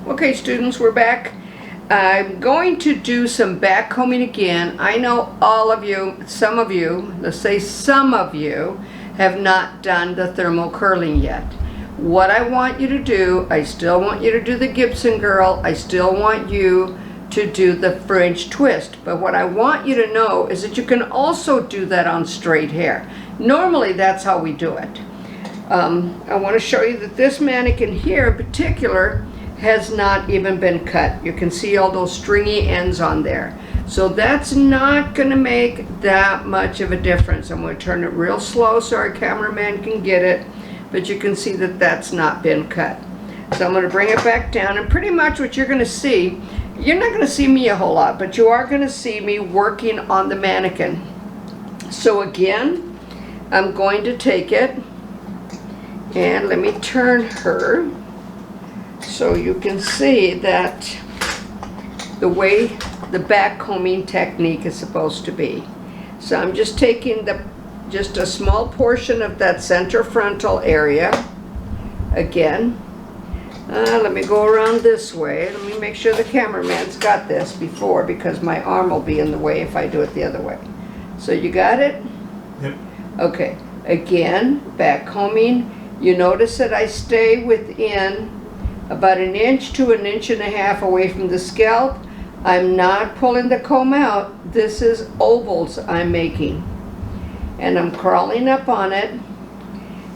Okay, students, we're back. I'm going to do some back combing again. I know all of you, some of you, let's say some of you, have not done the thermal curling yet. What I want you to do, I still want you to do the Gibson girl. I still want you to do the French twist. But what I want you to know is that you can also do that on straight hair. Normally, that's how we do it. I want to show you that this mannequin here in particular has not even been cut. You can see all those stringy ends on there. So that's not going to make that much of a difference. I'm going to turn it real slow so our cameraman can get it, but you can see that that's not been cut. So I'm going to bring it back down, and pretty much what you're going to see, you're not going to see me a whole lot, but you are going to see me working on the mannequin. So again, I'm going to take it, and let me turn her so you can see that the way the back combing technique is supposed to be. So I'm just taking just a small portion of that center frontal area. Again, let me go around this way. Let me make sure the cameraman's got this before, because my arm will be in the way if I do it the other way. So you got it? Yep. Okay, again, back combing. You notice that I stay within about 1 inch to 1.5 inches away from the scalp. I'm not pulling the comb out. This is ovals I'm making. And I'm crawling up on it,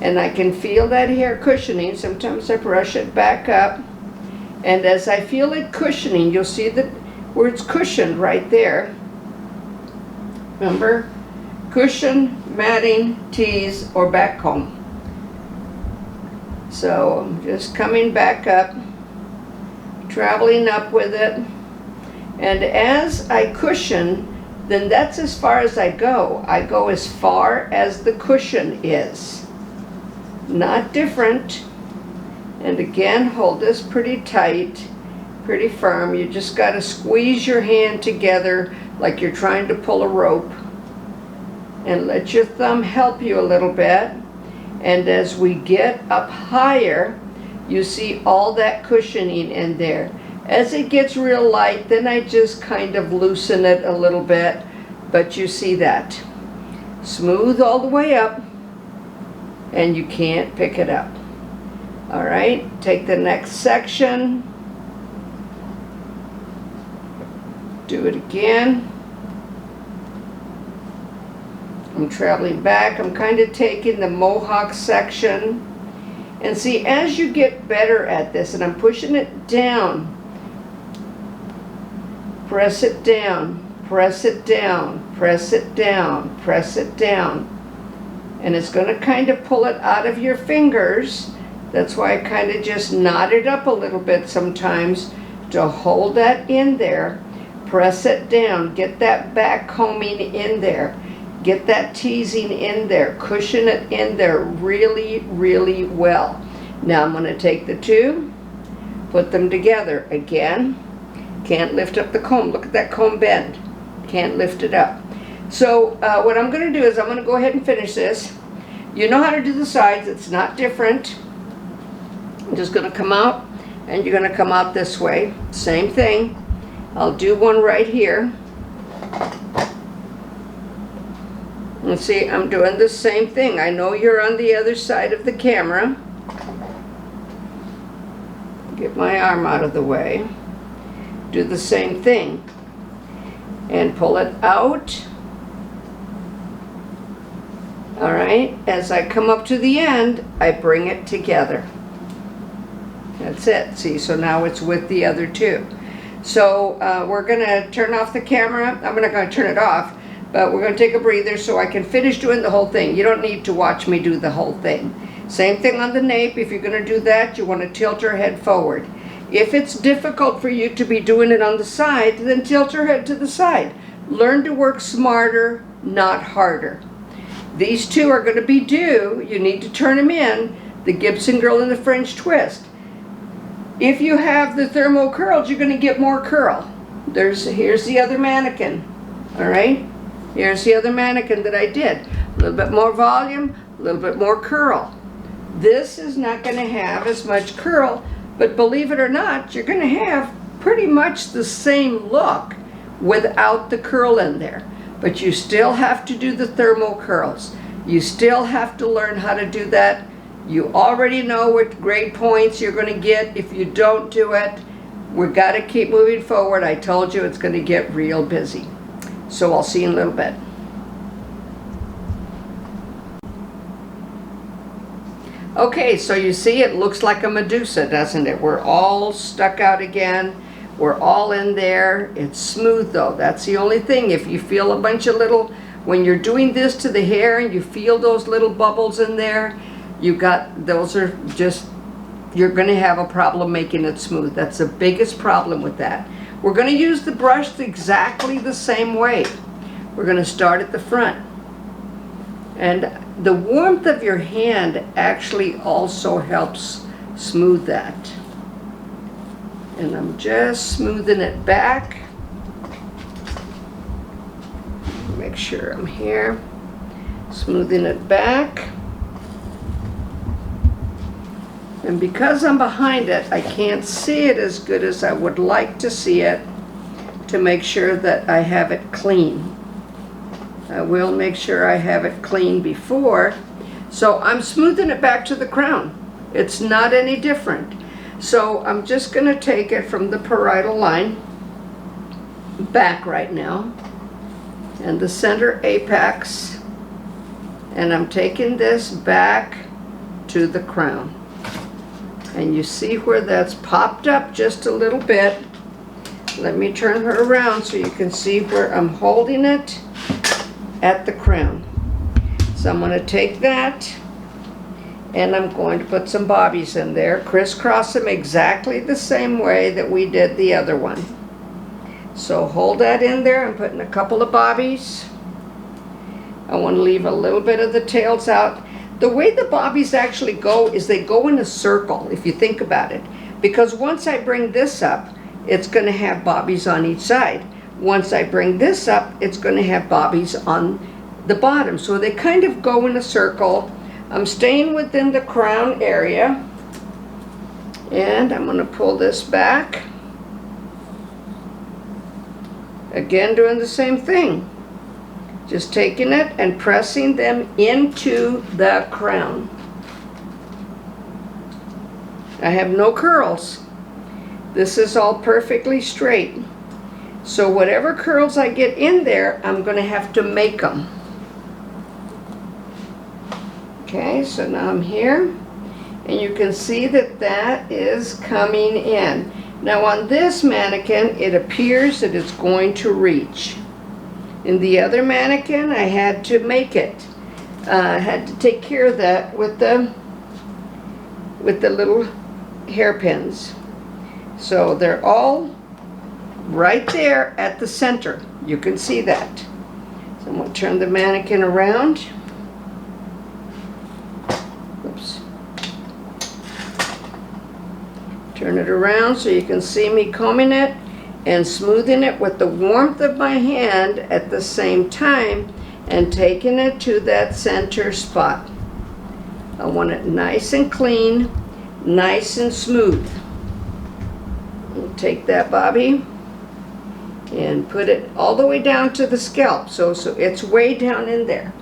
and I can feel that hair cushioning. Sometimes I brush it back up, and as I feel it cushioning, you'll see that where it's cushioned right there. Remember? Cushion, matting, tease, or back comb. So I'm just coming back up, traveling up with it, and as I cushion, then that's as far as I go. I go as far as the cushion is. Not different. And again, hold this pretty tight, pretty firm. You just got to squeeze your hand together like you're trying to pull a rope, and let your thumb help you a little bit. And as we get up higher, you see all that cushioning in there. As it gets real light, then I just kind of loosen it a little bit, but you see that. Smooth all the way up, and you can't pick it up. All right, take the next section. Do it again. I'm traveling back. I'm kind of taking the mohawk section. And see, as you get better at this, and I'm pushing it down, press it down, press it down, press it down, press it down. And it's going to kind of pull it out of your fingers. That's why I kind of just knot it up a little bit sometimes to hold that in there. Press it down. Get that back combing in there. Get that teasing in there. Cushion it in there really, really well. Now I'm going to take the two, put them together. Again, can't lift up the comb. Look at that comb bend. Can't lift it up. So what I'm going to do is I'm going to go ahead and finish this. You know how to do the sides. It's not different. I'm just going to come out, and you're going to come out this way. Same thing. I'll do one right here. And see, I'm doing the same thing. I know you're on the other side of the camera. Get my arm out of the way. Do the same thing. And pull it out. All right, as I come up to the end, I bring it together. That's it. See, so now it's with the other two. So we're going to turn off the camera. I'm not going to turn it off. But we're going to take a breather so I can finish doing the whole thing. You don't need to watch me do the whole thing. Same thing on the nape. If you're going to do that, you want to tilt your head forward. If it's difficult for you to be doing it on the side, then tilt your head to the side. Learn to work smarter, not harder. These two are going to be due. You need to turn them in. The Gibson girl and the French twist. If you have the thermal curls, you're going to get more curl. Here's the other mannequin. All right? Here's the other mannequin that I did. A little bit more volume, a little bit more curl. This is not going to have as much curl, But believe it or not, you're going to have pretty much the same look without the curl in there. But you still have to do the thermal curls. You still have to learn how to do that. You already know what grade points you're going to get if you don't do it. We've got to keep moving forward. I told you it's going to get real busy. So I'll see you in a little bit. Okay, so you see it looks like a Medusa, doesn't it? We're all stuck out again. We're all in there. It's smooth though. That's the only thing. If you feel a bunch of little, when you're doing this to the hair and you feel those little bubbles in there, those are just, you're going to have a problem making it smooth. That's the biggest problem with that. We're going to use the brush exactly the same way. We're going to start at the front. And the warmth of your hand actually also helps smooth that. And I'm just smoothing it back. Make sure I'm here. Smoothing it back. And because I'm behind it, I can't see it as good as I would like to see it to make sure that I have it clean. I will make sure I have it clean before. So I'm smoothing it back to the crown. It's not any different. So I'm just going to take it from the parietal line back right now and the center apex, and I'm taking this back to the crown. And you see where that's popped up just a little bit. Let me turn her around so you can see where I'm holding it at the crown. So I'm going to take that and I'm going to put some bobbies in there, crisscross them exactly the same way that we did the other one. So hold that in there. I'm putting a couple of bobbies. I want to leave a little bit of the tails out. The way the bobbies actually go is they go in a circle, if you think about it. Because once I bring this up, it's going to have bobbies on each side. Once I bring this up, it's going to have bobbies on the bottom. So they kind of go in a circle. I'm staying within the crown area. And I'm going to pull this back. Again, doing the same thing. Just taking it and pressing them into the crown. I have no curls. This is all perfectly straight. So whatever curls I get in there, I'm going to have to make them. Okay, so now I'm here. And you can see that that is coming in. Now on this mannequin, it appears that it's going to reach. In the other mannequin, I had to make it. I had to take care of that with the little hairpins. So they're all right there at the center. You can see that. So I'm going to turn the mannequin around. Oops. Turn it around so you can see me combing it and smoothing it with the warmth of my hand at the same time and taking it to that center spot. I want it nice and clean, nice and smooth. I'll take that bobby and put it all the way down to the scalp. So it's way down in there.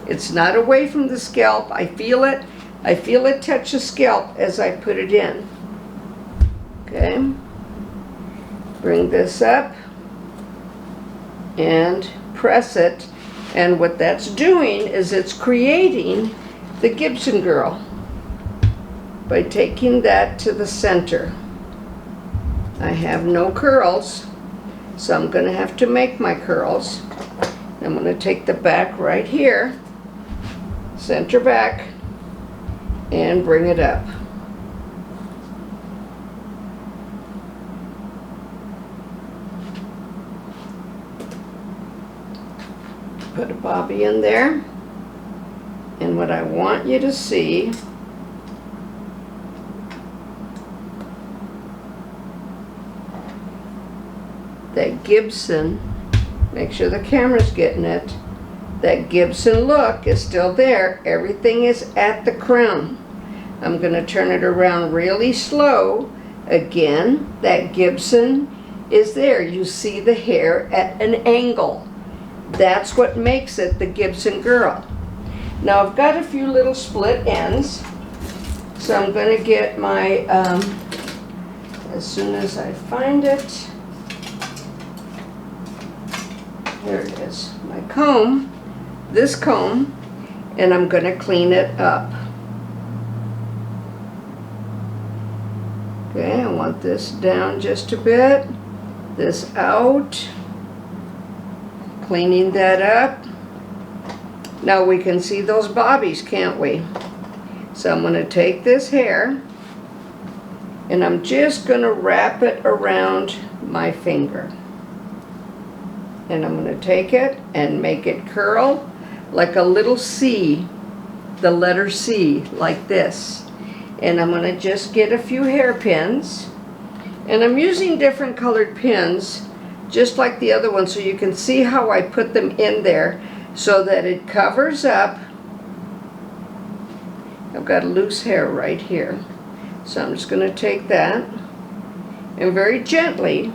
It's not away from the scalp. I feel it. I feel it touch the scalp as I put it in. Okay. Bring this up and press it. And what that's doing is it's creating the Gibson girl by taking that to the center. I have no curls, so I'm going to have to make my curls. I'm going to take the back right here, center back, and bring it up. Put a bobby in there, and what I want you to see that Gibson, make sure the camera's getting it, that Gibson look is still there. Everything is at the crown. I'm going to turn it around really slow. Again, that Gibson is there. You see the hair at an angle. That's what makes it the Gibson girl. Now I've got a few little split ends, so I'm going to get my, as soon as I find it, here it is, my comb, this comb, and I'm going to clean it up. Okay, I want this down just a bit, this out, cleaning that up. Now we can see those bobbies, can't we? So I'm going to take this hair and I'm just going to wrap it around my finger. And I'm going to take it and make it curl like a little C, the letter C, like this. And I'm going to just get a few hairpins. And I'm using different colored pins, just like the other one, so you can see how I put them in there so that it covers up. I've got loose hair right here. So I'm just going to take that and very gently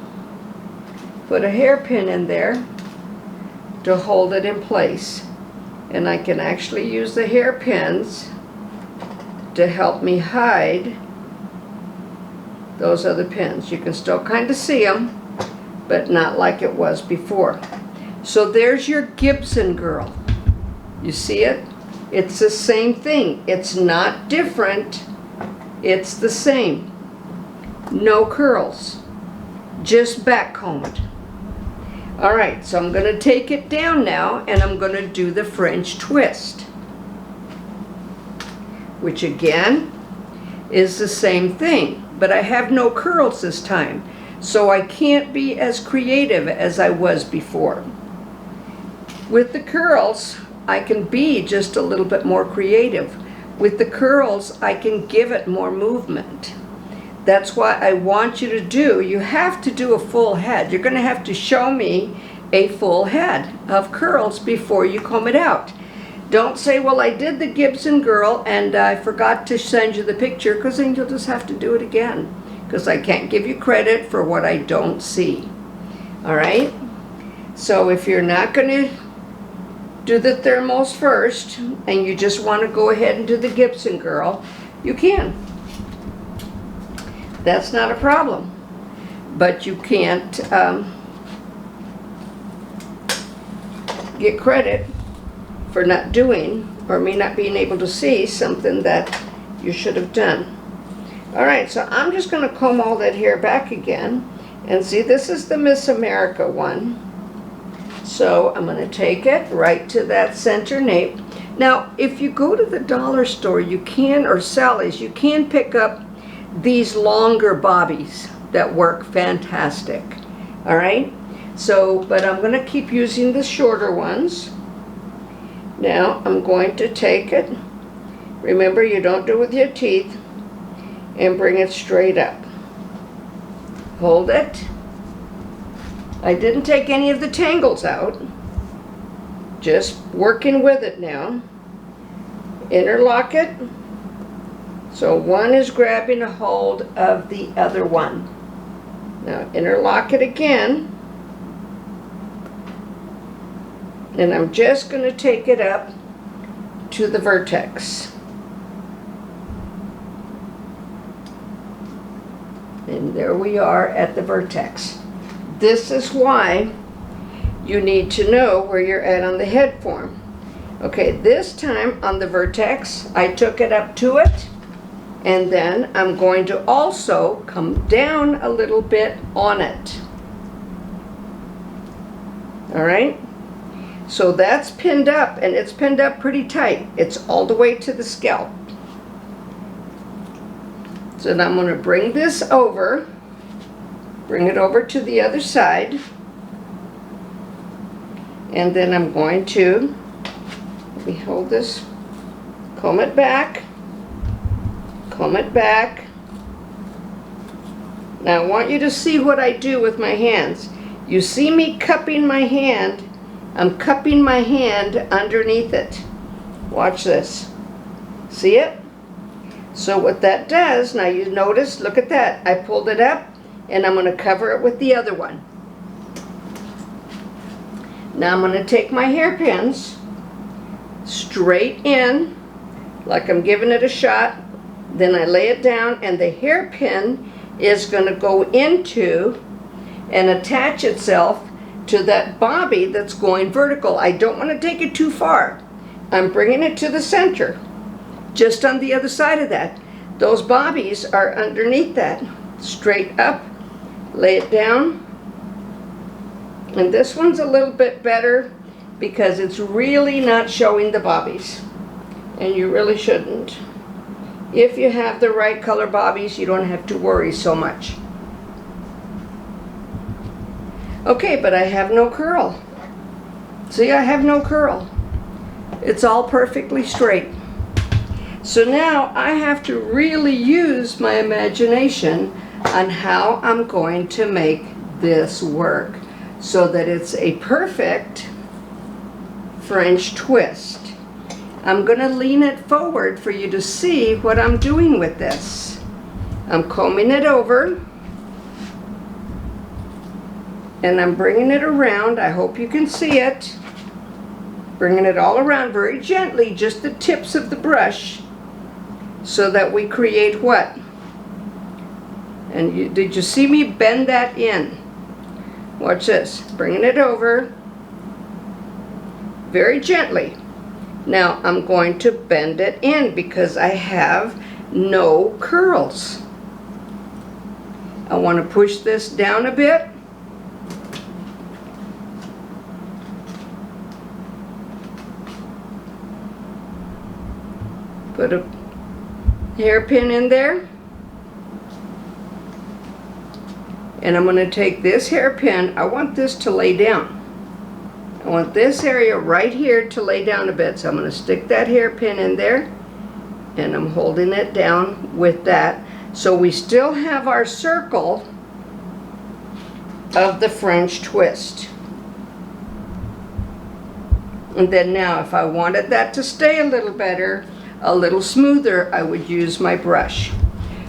put a hairpin in there to hold it in place. And I can actually use the hairpins to help me hide those other pins. You can still kind of see them, but not like it was before. So there's your Gibson girl. You see it? It's the same thing. It's not different. It's the same. No curls. Just backcombed. Alright, so I'm going to take it down now and I'm going to do the French twist, which again is the same thing, but I have no curls this time, so I can't be as creative as I was before. With the curls, I can be just a little bit more creative. With the curls, I can give it more movement. That's why I want you to do, you have to do a full head. You're going to have to show me a full head of curls before you comb it out. Don't say, well, I did the Gibson girl and I forgot to send you the picture, because then you'll just have to do it again, because I can't give you credit for what I don't see. All right? So if you're not going to do the thermals first and you just want to go ahead and do the Gibson girl, you can. That's not a problem. But you can't get credit for not doing, or me not being able to see something that you should have done. Alright, so I'm just going to comb all that hair back again. And see, this is the Miss America one. So I'm going to take it right to that center nape. Now, if you go to the dollar store, you can, or Sally's, you can pick up these longer bobbies that work fantastic. Alright? So, but I'm going to keep using the shorter ones. Now I'm going to take it, remember you don't do it with your teeth, and bring it straight up. Hold it. I didn't take any of the tangles out, just working with it now. Interlock it, so one is grabbing a hold of the other one. Now interlock it again. And I'm just going to take it up to the vertex. And there we are at the vertex. This is why you need to know where you're at on the head form. Okay, this time on the vertex, I took it up to it. And then I'm going to also come down a little bit on it. All right? So that's pinned up, and it's pinned up pretty tight. It's all the way to the scalp. So now I'm going to bring this over, bring it over to the other side, and then I'm going to, let me hold this, comb it back, comb it back. Now I want you to see what I do with my hands. You see me cupping my hand. I'm cupping my hand underneath it. Watch this. See it? So what that does, now you notice, look at that. I pulled it up and I'm going to cover it with the other one. Now I'm going to take my hairpins straight in, like I'm giving it a shot. Then I lay it down and the hairpin is going to go into and attach itself to that bobby that's going vertical. I don't want to take it too far. I'm bringing it to the center, just on the other side of that. Those bobbies are underneath that. Straight up, lay it down. And this one's a little bit better because it's really not showing the bobbies. And you really shouldn't. If you have the right color bobbies, you don't have to worry so much. Okay, but I have no curl. See, I have no curl. It's all perfectly straight. So now I have to really use my imagination on how I'm going to make this work so that it's a perfect French twist. I'm going to lean it forward for you to see what I'm doing with this. I'm combing it over and I'm bringing it around. I hope you can see it. Bringing it all around very gently, just the tips of the brush, so that we create what? And did you see me bend that in? Watch this. Bringing it over very gently. Now I'm going to bend it in because I have no curls. I want to push this down a bit. Put a hairpin in there. And I'm going to take this hairpin. I want this to lay down. I want this area right here to lay down a bit. So I'm going to stick that hairpin in there. And I'm holding it down with that. So we still have our circle of the French twist. And then now if I wanted that to stay a little better, a little smoother, I would use my brush.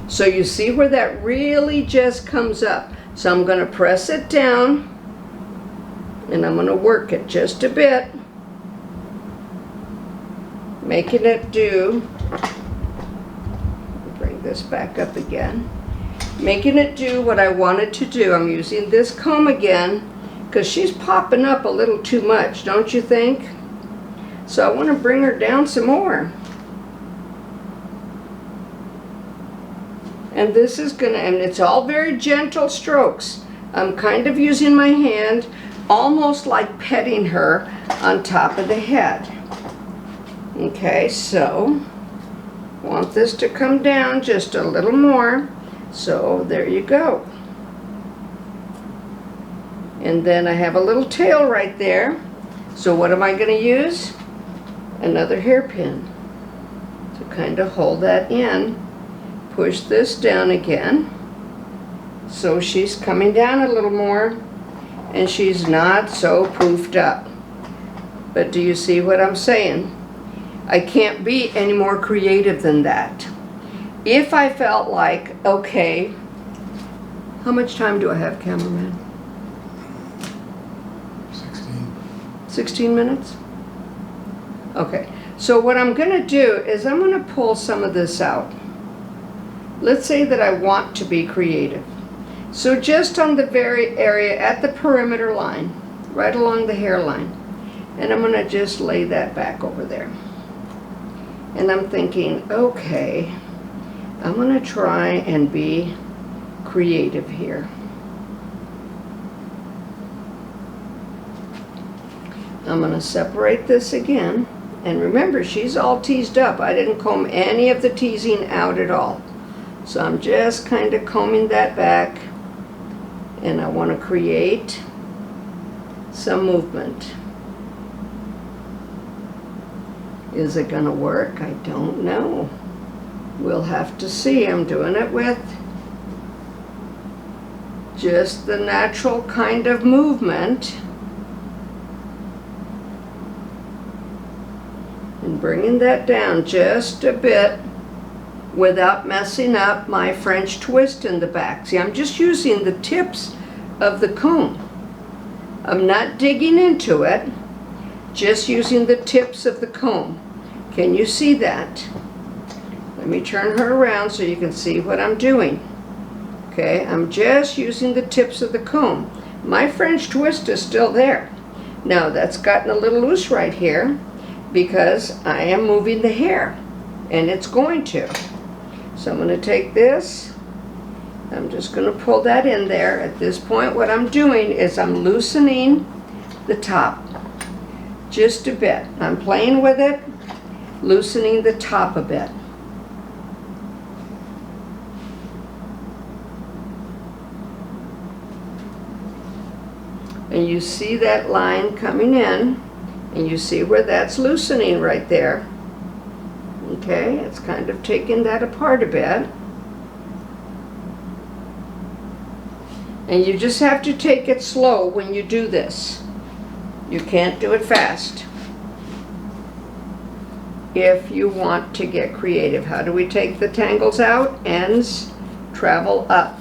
So you see where that really just comes up. So I'm going to press it down and I'm going to work it just a bit, making it do, bring this back up again, making it do what I wanted to do. I'm using this comb again because she's popping up a little too much, don't you think? So I want to bring her down some more. And this is gonna, and it's all very gentle strokes. I'm kind of using my hand, almost like petting her on top of the head. Okay, so want this to come down just a little more. So there you go. And then I have a little tail right there. So what am I gonna use? Another hairpin to kind of hold that in. Push this down again, so she's coming down a little more and she's not so poofed up. But do you see what I'm saying? I can't be any more creative than that. If I felt like, okay, how much time do I have, cameraman? 16 minutes? Okay, so what I'm gonna do is I'm gonna pull some of this out. Let's say that I want to be creative. So just on the very area at the perimeter line, right along the hairline, and I'm going to just lay that back over there. And I'm thinking, okay, I'm going to try and be creative here. I'm going to separate this again. And remember, she's all teased up. I didn't comb any of the teasing out at all. So I'm just kind of combing that back, and I want to create some movement. Is it going to work? I don't know. We'll have to see. I'm doing it with just the natural kind of movement. And bringing that down just a bit. without messing up my French twist in the back. See, I'm just using the tips of the comb. I'm not digging into it, just using the tips of the comb. Can you see that? Let me turn her around so you can see what I'm doing. Okay, I'm just using the tips of the comb. My French twist is still there. Now that's gotten a little loose right here because I am moving the hair, and it's going to. So I'm going to take this, I'm just going to pull that in there. At this point what I'm doing is I'm loosening the top just a bit. I'm playing with it, loosening the top a bit. And you see that line coming in, and you see where that's loosening right there. Okay, it's kind of taking that apart a bit. And you just have to take it slow when you do this. You can't do it fast if you want to get creative. How do we take the tangles out? Ends travel up.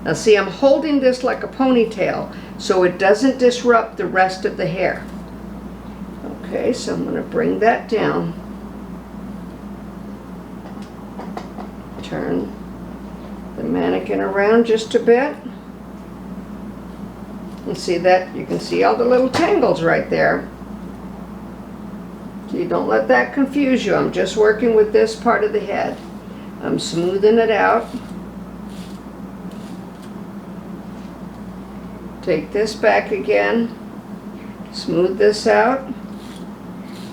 Now see, I'm holding this like a ponytail so it doesn't disrupt the rest of the hair. Okay, so I'm going to bring that down. Turn the mannequin around just a bit. And see that? You can see all the little tangles right there. So you don't let that confuse you. I'm just working with this part of the head. I'm smoothing it out. Take this back again. Smooth this out.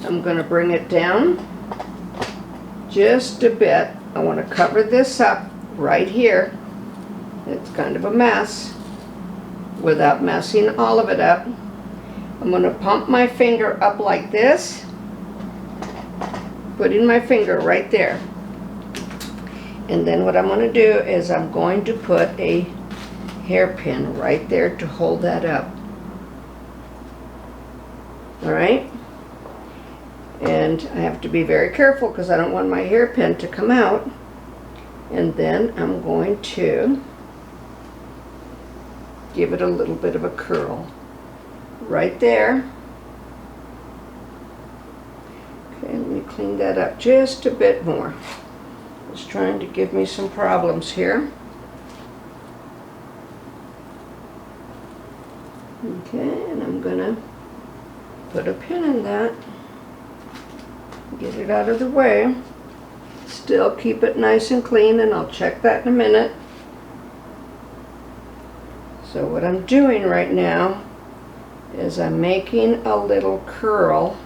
I'm going to bring it down just a bit. I want to cover this up right here. It's kind of a mess without messing all of it up. I'm going to pump my finger up like this, putting my finger right there. And then what I'm going to do is I'm going to put a hairpin right there to hold that up. Alright? And I have to be very careful because I don't want my hairpin to come out. And then I'm going to give it a little bit of a curl right there. Okay, let me clean that up just a bit more. It's trying to give me some problems here. Okay, and I'm gonna put a pin in that. Get it out of the way. Still keep it nice and clean, and I'll check that in a minute. So what I'm doing right now is I'm making a little curl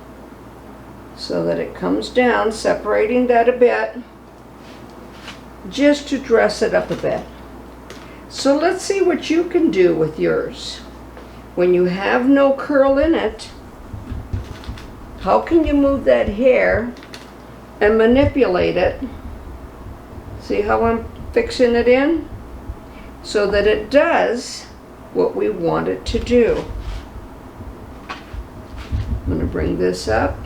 so that it comes down, separating that a bit, just to dress it up a bit. So let's see what you can do with yours. When you have no curl in it, how can you move that hair and manipulate it? See how I'm fixing it in? So that it does what we want it to do. I'm going to bring this up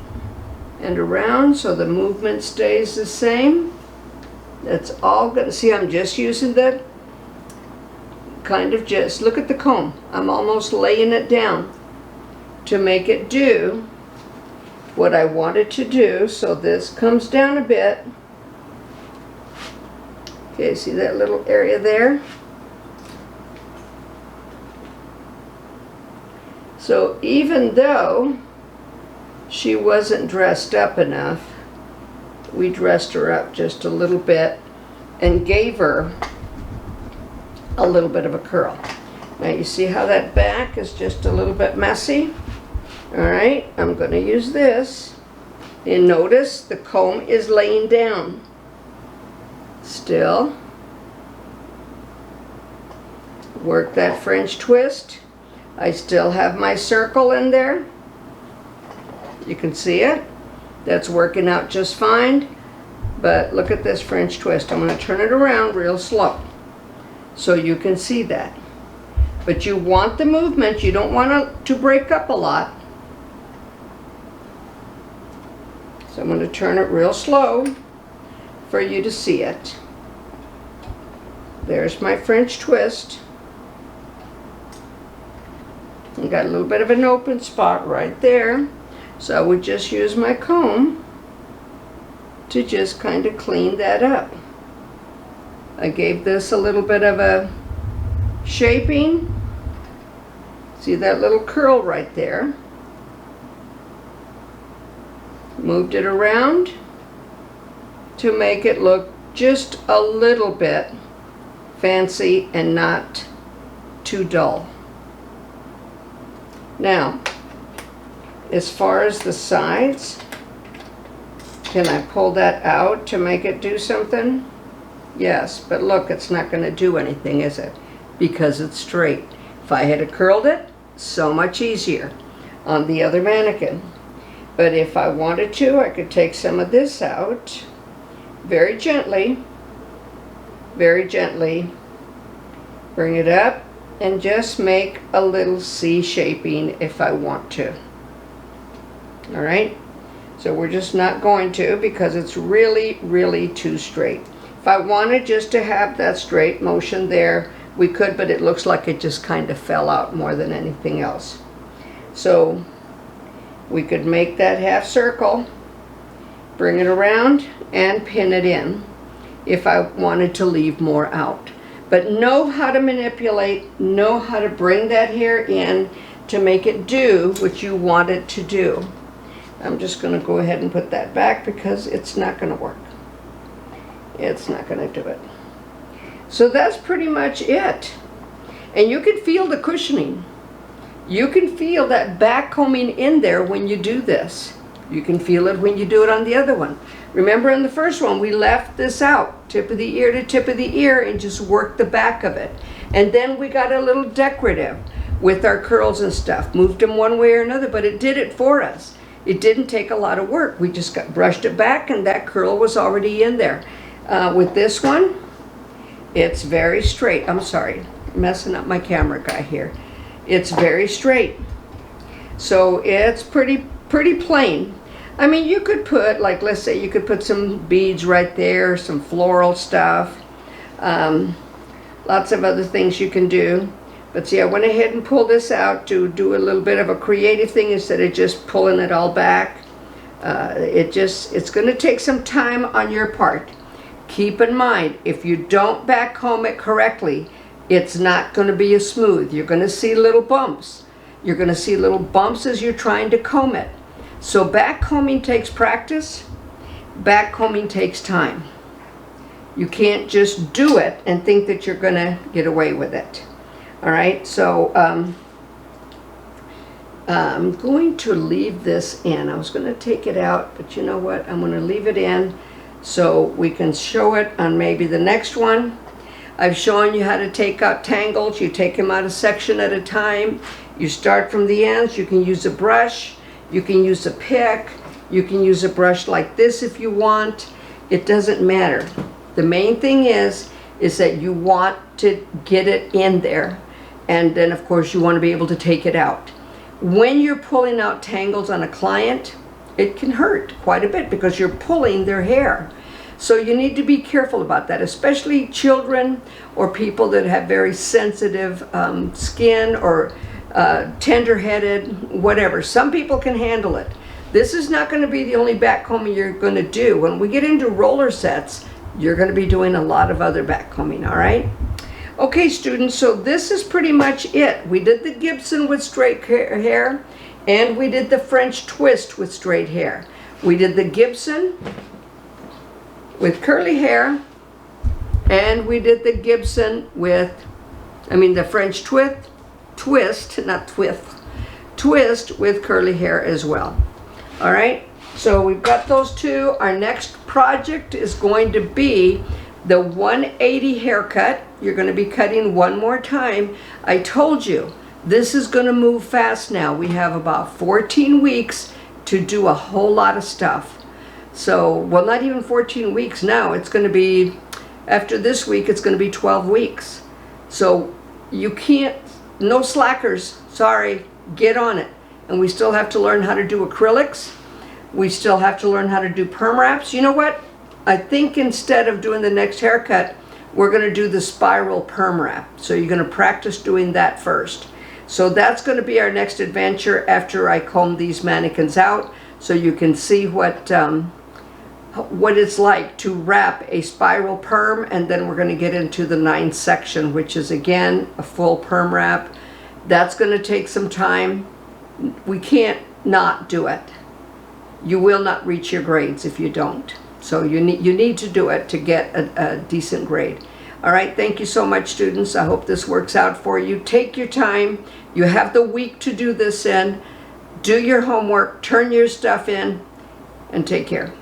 and around so the movement stays the same. That's all good. See, I'm just using the kind of just, look at the comb. I'm almost laying it down to make it do what I want it to do. So this comes down a bit. Okay, see that little area there? So even though she wasn't dressed up enough, we dressed her up just a little bit and gave her a little bit of a curl. Now you see how that back is just a little bit messy? Alright, I'm going to use this. And notice the comb is laying down. Still. Work that French twist. I still have my circle in there. You can see it. That's working out just fine. But look at this French twist. I'm going to turn it around real slow so you can see that. But you want the movement. You don't want it to break up a lot. So I'm going to turn it real slow. for you to see it. There's my French twist. I got a little bit of an open spot right there. So I would just use my comb to just kind of clean that up. I gave this a little bit of a shaping. See that little curl right there? Moved it around to make it look just a little bit fancy and not too dull. Now, as far as the sides, can I pull that out to make it do something? Yes, but look, it's not going to do anything, is it? Because it's straight. If I had curled it, so much easier on the other mannequin. But if I wanted to, I could take some of this out very gently, bring it up and just make a little C shaping if I want to. All right, so we're just not going to because it's really too straight. If I wanted just to have that straight motion there, we could, but it looks like it just kind of fell out more than anything else. So we could make that half circle, bring it around and pin it in if I wanted to leave more out. But know how to manipulate, know how to bring that hair in to make it do what you want it to do. I'm just going to go ahead and put that back because it's not going to work. It's not going to do it. So that's pretty much it. And you can feel the cushioning. You can feel that back combing in there when you do this. You can feel it when you do it on the other one. Remember in the first one, we left this out, tip of the ear to tip of the ear, and just worked the back of it. And then we got a little decorative with our curls and stuff. Moved them one way or another, but it did it for us. It didn't take a lot of work. We just brushed it back and that curl was already in there. With this one, it's very straight. I'm sorry, messing up my camera guy here. It's very straight. So it's pretty plain. I mean, you could put, like, let's say you could put some beads right there, some floral stuff, lots of other things you can do. But see, I went ahead and pulled this out to do a little bit of a creative thing instead of just pulling it all back. It's going to take some time on your part. Keep in mind, if you don't back comb it correctly, it's not going to be as smooth. You're going to see little bumps. You're going to see little bumps as you're trying to comb it. So back combing takes practice. Back combing takes time. You can't just do it and think that you're going to get away with it. All right, so I'm going to leave this in. I was going to take it out, but you know what? I'm going to leave it in so we can show it on maybe the next one. I've shown you how to take out tangles. You take them out a section at a time. You start from the ends. You can use a brush. You can use a pick. You can use a brush like this if you want. It doesn't matter. The main thing is that you want to get it in there. And then, of course, you want to be able to take it out. When you're pulling out tangles on a client, it can hurt quite a bit because you're pulling their hair. So you need to be careful about that, especially children or people that have very sensitive skin or tender-headed, whatever. Some people can handle it. This is not going to be the only back combing you're going to do. When we get into roller sets, you're going to be doing a lot of other back combing, all right? Okay, students, so this is pretty much it. We did the Gibson with straight hair, and we did the French twist with straight hair. We did the Gibson with curly hair, and we did the Gibson with, the French twist with curly hair as well. All right, so we've got those two. Our next project is going to be the 180 haircut. You're going to be cutting one more time. I told you, this is going to move fast now. We have about 14 weeks to do a whole lot of stuff. So, well, not even 14 weeks now. It's going to be, after this week, it's going to be 12 weeks. So you can't, no slackers, sorry, get on it. And we still have to learn how to do acrylics. We still have to learn how to do perm wraps. You know what? I think instead of doing the next haircut, we're going to do the spiral perm wrap. So you're going to practice doing that first. So that's going to be our next adventure after I comb these mannequins out, so you can see what it's like to wrap a spiral perm. And then we're going to get into the 9th section, which is again a full perm wrap. That's going to take some time. We can't not do it. You will not reach your grades if you don't. So you need to do it to get a decent grade. All right, thank you so much, students. I hope this works out for you. Take your time. You have the week to do this in. Do your homework, turn your stuff in, and take care.